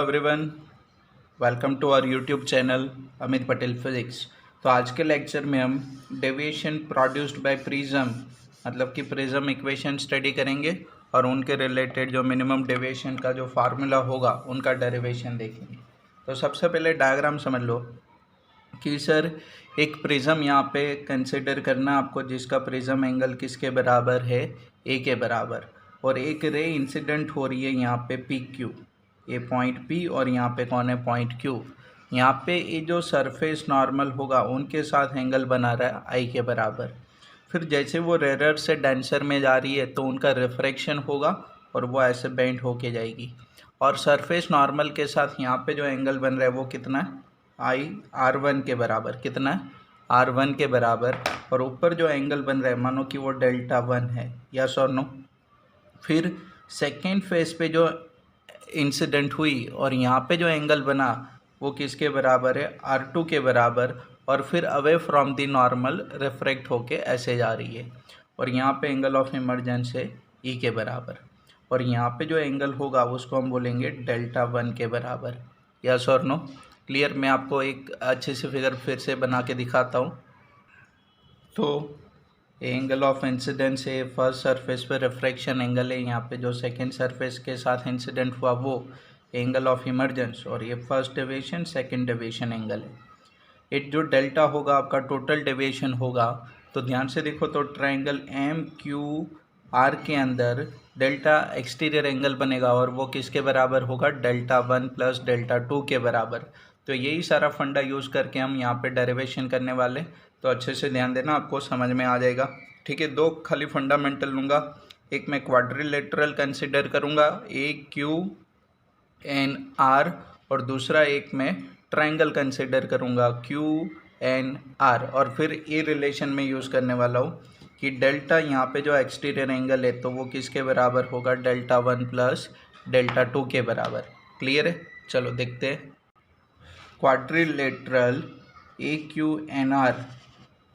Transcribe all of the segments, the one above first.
Everyone, welcome to our YouTube channel Amit Patel physics. तो आज के लेक्चर में हम डेविएशन प्रोड्यूस्ड बाय प्रिज्म मतलब कि प्रिज्म इक्वेशन स्टडी करेंगे और उनके रिलेटेड जो मिनिमम डेविएशन का जो फार्मूला होगा उनका डेरिवेशन देखेंगे। तो सबसे पहले डायग्राम समझ लो कि सर एक प्रिज्म यहाँ पे कंसिडर करना आपको, जिसका प्रिज्म एंगल किसके बराबर है, ए के बराबर, और एक रे इंसिडेंट हो रही है यहाँ पे पी क्यू, ये पॉइंट पी और यहाँ पे कौन है, पॉइंट क्यू। यहाँ पे ये जो सरफेस नॉर्मल होगा उनके साथ एंगल बना रहा है आई के बराबर। फिर जैसे वो रेयर से डेंसर में जा रही है तो उनका रिफ्रैक्शन होगा और वो ऐसे बेंड होके जाएगी, और सरफेस नॉर्मल के साथ यहाँ पे जो एंगल बन रहा है वो कितना है, आई R1 के बराबर, कितना है, R1 के बराबर। और ऊपर जो एंगल बन रहा है मानो कि वो Δ1 है, यस और नो। फिर सेकेंड फेज पे जो इंसिडेंट हुई और यहाँ पे जो एंगल बना वो किसके बराबर है, R2 के बराबर, और फिर away from the normal refract होके ऐसे जा रही है, और यहाँ पे एंगल ऑफ इमर्जेंस है ई के बराबर, और यहाँ पे जो एंगल होगा उसको हम बोलेंगे Δ1 के बराबर, यस और नो। क्लियर। मैं आपको एक अच्छे से फिगर फिर से बना के दिखाता हूँ। तो एंगल ऑफ इंसिडेंस है फर्स्ट सरफेस पे, रिफ्रैक्शन एंगल है यहाँ पे जो सेकंड सरफेस के साथ इंसिडेंट हुआ वो एंगल ऑफ इमर्जेंस, और ये first deviation second deviation angle है। एक जो डेल्टा होगा आपका टोटल डेविएशन होगा, तो ध्यान से देखो तो ट्रायंगल एम क्यू आर के अंदर डेल्टा एक्सटीरियर एंगल बनेगा और वो किसके बराबर होगा, Δ1 + Δ2 के बराबर। तो यही सारा फंडा यूज़ करके हम यहाँ पे डेरिवेशन करने वाले, तो अच्छे से ध्यान देना, आपको समझ में आ जाएगा। ठीक है, दो खाली फंडामेंटल लूँगा, एक मैं क्वाड्रिलेटरल कंसिडर करूँगा AQNR, और दूसरा एक मैं ट्रायंगल कंसिडर करूँगा QNR, और फिर ये रिलेशन में यूज़ करने वाला हूँ कि डेल्टा यहाँ पे जो एक्सटीरियर एंगल है तो वो किसके बराबर होगा, Δ1 + Δ2 के बराबर। क्लियर है, चलो देखते हैं। क्वाड्रिलेटरल AQNR,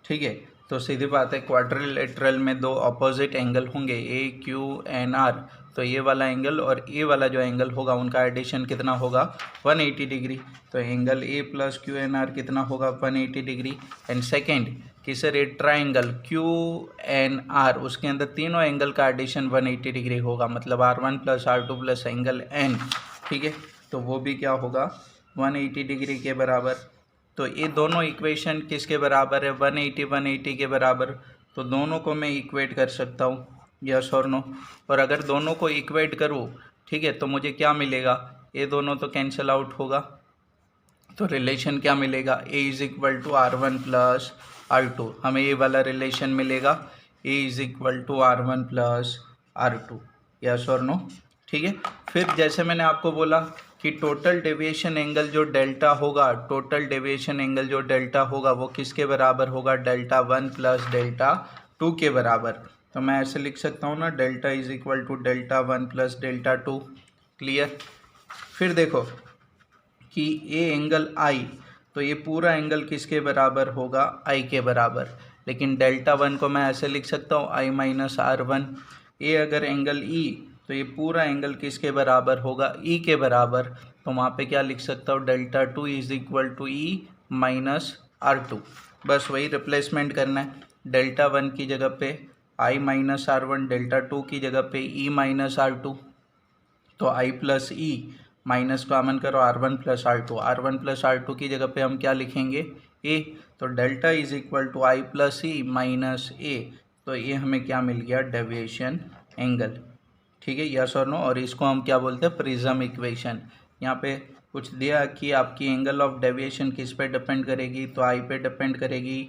ठीक है, तो सीधी बात है क्वाड्रिलेटरल में दो अपोजिट एंगल होंगे AQNR, तो ये वाला एंगल और ये वाला जो एंगल होगा उनका एडिशन कितना होगा, 180 डिग्री। तो एंगल A + QNR कितना होगा, 180 डिग्री। एंड सेकेंड कि सर ये ट्राइंगल QNR, उसके अंदर तीनों एंगल का एडिशन 180 डिग्री होगा, मतलब R1 + R2 + एंगल N, ठीक है, तो वो भी क्या होगा, 180 डिग्री के बराबर। तो ये दोनों इक्वेशन किसके बराबर है, 180 के बराबर। तो दोनों को मैं इक्वेट कर सकता हूँ, यस और नो। और अगर दोनों को इक्वेट करूँ, ठीक है, तो मुझे क्या मिलेगा, ये दोनों तो कैंसिल आउट होगा, तो रिलेशन क्या मिलेगा, A = R1 + R2, हमें ये वाला रिलेशन मिलेगा, A = R1 + R2, यस और नो। ठीक है, फिर जैसे मैंने आपको बोला कि टोटल डेविएशन एंगल जो डेल्टा होगा, टोटल डेविएशन एंगल जो डेल्टा होगा वो किसके बराबर होगा, Δ1 + Δ2 के बराबर। तो मैं ऐसे लिख सकता हूँ ना, डेल्टा = Δ1 + Δ2। क्लियर। फिर देखो कि ये एंगल आई, तो ये पूरा एंगल किसके बराबर होगा, आई के बराबर। लेकिन Δ1 को मैं ऐसे लिख सकता हूँ I - R1। ये अगर एंगल ई, तो ये पूरा एंगल किसके बराबर होगा, ई के बराबर। तो वहाँ पे क्या लिख सकता हूँ, Δ2 = E - R2। बस वही रिप्लेसमेंट करना है, Δ1 की जगह पे I - R1, Δ2 की जगह पे E - R2। तो I + E माइनस कॉमन करो, R1 + R2, R1 + R2 की जगह पे हम क्या लिखेंगे, A। तो डेल्टा = I + E - A, तो ये हमें क्या मिल गया, डेविएशन एंगल। ठीक है, यस और नो। और इसको हम क्या बोलते हैं, प्रिज्म इक्वेशन। यहाँ पे कुछ दिया कि आपकी एंगल ऑफ डेविएशन किस पे डिपेंड करेगी, तो आई पे डिपेंड करेगी,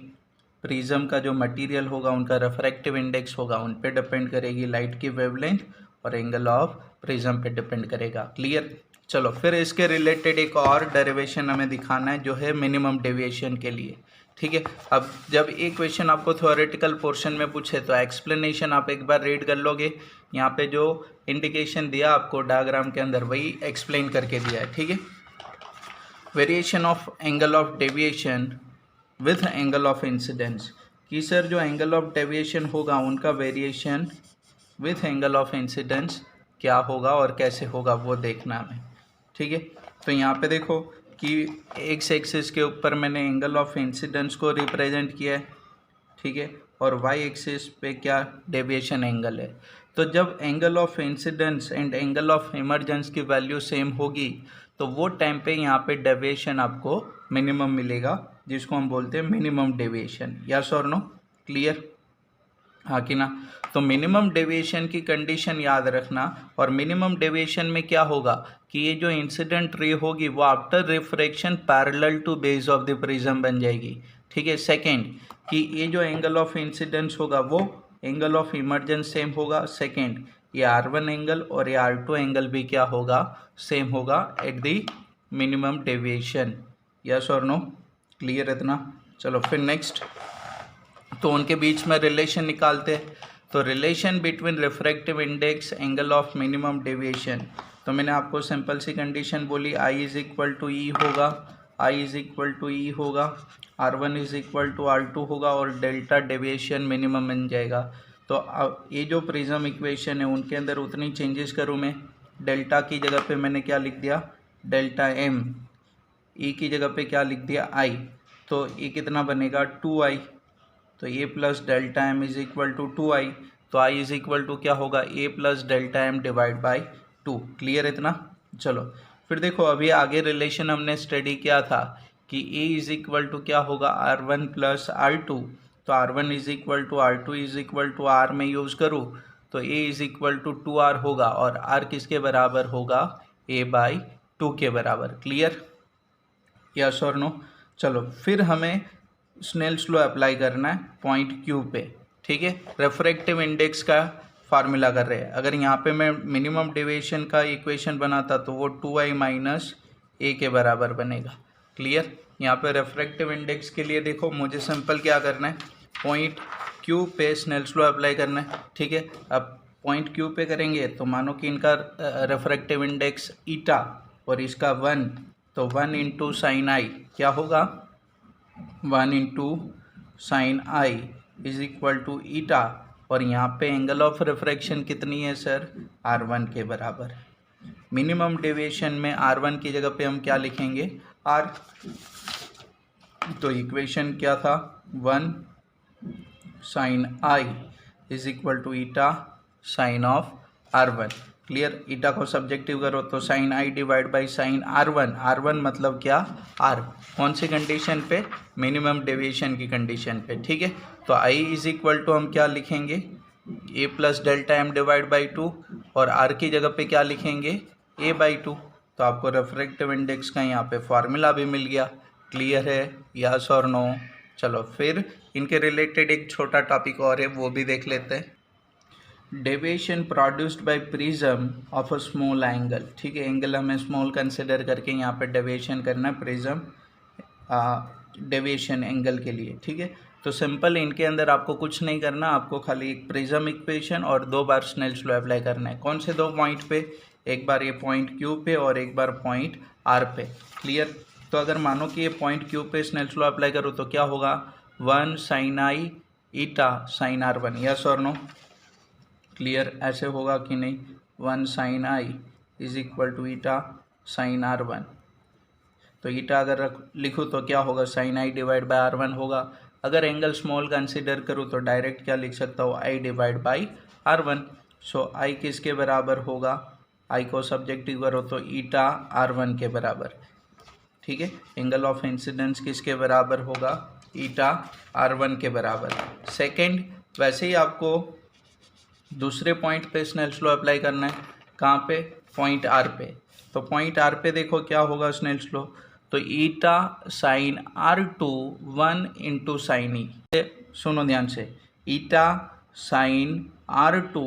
प्रिज्म का जो मटेरियल होगा उनका रिफ्रैक्टिव इंडेक्स होगा उन पे डिपेंड करेगी, लाइट की वेवलेंथ, और एंगल ऑफ प्रिज्म पे डिपेंड करेगा। क्लियर। चलो फिर इसके रिलेटेड एक और डेरिवेशन हमें दिखाना है जो है मिनिमम डेविएशन के लिए। ठीक है, अब जब एक क्वेश्चन आपको थ्योरेटिकल पोर्शन में पूछे तो एक्सप्लेनेशन आप एक बार रीड कर लोगे, यहाँ पे जो इंडिकेशन दिया आपको डायग्राम के अंदर वही एक्सप्लेन करके दिया है। ठीक है, variation of angle of deviation with angle of incidence, कि सर जो एंगल ऑफ डेविएशन होगा उनका variation with angle of incidence क्या होगा और कैसे होगा वो देखना हमें। ठीक है। तो यहाँ पे देखो कि एक्स एक्सिस के ऊपर मैंने एंगल ऑफ इंसिडेंस को रिप्रेजेंट किया है, ठीक है, और वाई एक्सिस पे क्या डेविएशन एंगल है। तो जब angle of incidence and angle of emergence की वैल्यू सेम होगी तो वो टाइम पे यहाँ पे डेविएशन आपको मिनिमम मिलेगा, जिसको हम बोलते हैं मिनिमम डेविएशन। यस और नो, क्लियर, हाँ कि ना। तो मिनिमम डेविएशन की कंडीशन याद रखना, और मिनिमम डेविएशन में क्या होगा कि ये जो इंसिडेंट रे होगी वो after refraction parallel to base of the prism बन जाएगी, ठीक है। सेकंड कि ये जो एंगल ऑफ इंसिडेंस होगा वो एंगल ऑफ इमर्जेंस सेम होगा। सेकंड ये R1 एंगल और ये R2 एंगल भी क्या होगा, सेम होगा at the minimum deviation. Yes और नो, क्लियर इतना। चलो फिर नेक्स्ट, तो उनके बीच में रिलेशन निकालते हैं। तो relation between refractive index angle of minimum deviation, तो मैंने आपको सिंपल सी कंडीशन बोली, I इज इक्वल टू ई होगा, I इज इक्वल टू ई होगा, R1 is equal to R2 होगा, और डेल्टा डेविएशन मिनिमम बन जाएगा। तो अब ये जो प्रिज्म इक्वेशन है उनके अंदर उतनी चेंजेस करूँ मैं, डेल्टा की जगह पे मैंने क्या लिख दिया, डेल्टा एम, ई की जगह पे क्या लिख दिया, आई, तो ये कितना बनेगा 2i, तो A plus delta M is equal to 2i, तो आई इज इक्वल टू क्या होगा, A plus delta M divide by 2। Clear इतना। चलो फिर देखो, अभी आगे रिलेशन हमने स्टडी किया था कि ए इज इक्वल टू क्या होगा, R1 प्लस R2, तो R1 is equal to R2 is equal to R में यूज़ करूँ तो ए इज इक्वल टू 2R होगा, और R किसके बराबर होगा, a बाई 2 के बराबर। क्लियर, यस और नो। चलो फिर हमें स्नेल्स लॉ अप्लाई करना है पॉइंट क्यू पे, ठीक है। रेफ्रैक्टिव इंडेक्स का फार्मूला कर रहे हैं। अगर यहाँ पे मैं मिनिमम डेविएशन का इक्वेशन बनाता तो वो 2i माइनस ए के बराबर बनेगा। क्लियर, यहाँ पे रेफ्रैक्टिव इंडेक्स के लिए देखो मुझे सिंपल क्या करना है, पॉइंट क्यू पे स्नेल्स लॉ अप्लाई करना है, ठीक है। अब पॉइंट क्यू पे करेंगे तो मानो कि इनका रेफ्रैक्टिव इंडेक्स ईटा और इसका 1, तो 1 इंटू साइन आई क्या होगा, 1 into sine I is equal to eta, और यहाँ पे एंगल ऑफ रिफ्रैक्शन कितनी है सर, R1 के बराबर। मिनिमम डेविएशन में R1 की जगह पे हम क्या लिखेंगे, R, तो इक्वेशन क्या था, 1 sine I is equal to eta sine of R1। Clear, eta को सब्जेक्टिव करो तो sine I divide by sine R1, R1 मतलब क्या, R, कौन सी कंडीशन पे, मिनिमम डेविएशन की कंडीशन पे, ठीक है। तो I इज इक्वल टू हम क्या लिखेंगे, a plus delta M divide by 2, और R की जगह पे क्या लिखेंगे, a बाई 2। तो आपको रेफ्रैक्टिव इंडेक्स का यहाँ पे फार्मूला भी मिल गया। क्लियर है, यस और नो। चलो फिर इनके रिलेटेड एक छोटा टॉपिक और है, वो भी देख लेते हैं। Deviation produced by prism of a small angle, ठीक है। एंगल हमें स्मॉल कंसिडर करके यहाँ पे डेविएशन करना है प्रिज्म डेविएशन एंगल के लिए, ठीक है। तो सिंपल इनके अंदर आपको कुछ नहीं करना, आपको खाली एक प्रिज्म इक्वेशन और 2 बार स्नेल्स लॉ अप्लाई करना है। कौन से 2 पॉइंट पे, एक बार ये पॉइंट क्यू पे और एक बार पॉइंट आर पे। क्लियर, तो अगर मानो कि ये पॉइंट क्यू पे स्नेल्स लॉ अप्लाई करो तो क्या होगा, 1 sine I eta sine R1, yes और नो। क्लियर, ऐसे होगा कि नहीं, 1 sine I is equal to eta sine R1, तो ईटा अगर लिखूँ तो क्या होगा, sign I divide by R1 होगा। अगर एंगल स्मॉल कंसीडर करूँ तो डायरेक्ट क्या लिख सकता हूँ, आई डिवाइड बाई R1। सो आई किसके बराबर होगा, आई को सब्जेक्टिव करो तो ईटा R1 के बराबर, ठीक है। एंगल ऑफ इंसिडेंस किसके बराबर होगा, ईटा R1 के बराबर। सेकेंड, वैसे ही आपको दूसरे पॉइंट पे स्नेल्स लॉ अप्लाई करना है, कहाँ पे, पॉइंट आर पे। तो पॉइंट आर पे देखो क्या होगा स्नेल्स लॉ, तो ईटा साइन R2 1 इंटू साइन ई, सुनो ध्यान से, ईटा साइन R2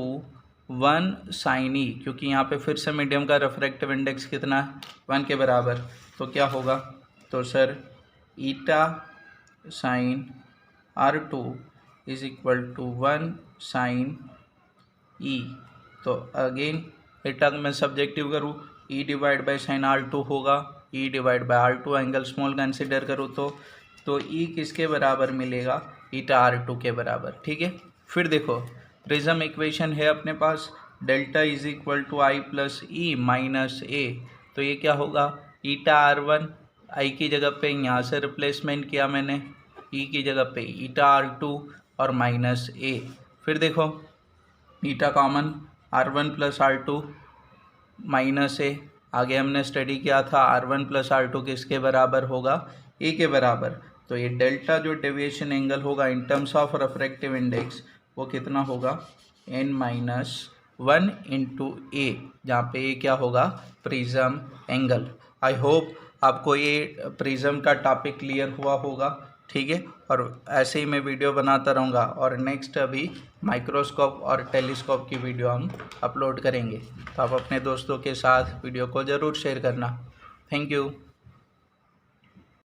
1 साइन ई, क्योंकि यहाँ पे फिर से मीडियम का रेफ्रैक्टिव इंडेक्स कितना है, 1 के बराबर, तो क्या होगा, तो sir eta sine R2 is equal to 1 sine E. तो अगेन ईटा मैं सब्जेक्टिव करूँ, ई डिवाइड बाई साइन R2 होगा, ई divide by R2, angle small consider करूँ तो ई किसके बराबर मिलेगा, ईटा R2 के बराबर, ठीक है। फिर देखो प्रिज्म इक्वेशन है अपने पास, delta is equal to I plus E minus A, तो ये क्या होगा, ईटा R1, आई की जगह पे यहाँ से रिप्लेसमेंट किया मैंने, ई की जगह पे ईटा R2 और माइनस ए। फिर देखो eta common, R1 plus R2 minus A. आगे हमने स्टडी किया था R1 प्लस R2 किसके बराबर होगा, ए के बराबर। तो ये डेल्टा जो डेविएशन एंगल होगा in terms of refractive index वो कितना होगा, n-1 इंटू ए, जहाँ पे ए क्या होगा, प्रिज्म एंगल। आई होप आपको ये प्रिज्म का टॉपिक क्लियर हुआ होगा, ठीक है। और ऐसे ही मैं वीडियो बनाता रहूँगा और नेक्स्ट अभी माइक्रोस्कोप और टेलीस्कोप की वीडियो हम अपलोड करेंगे। तो आप अपने दोस्तों के साथ वीडियो को ज़रूर शेयर करना। Thank you.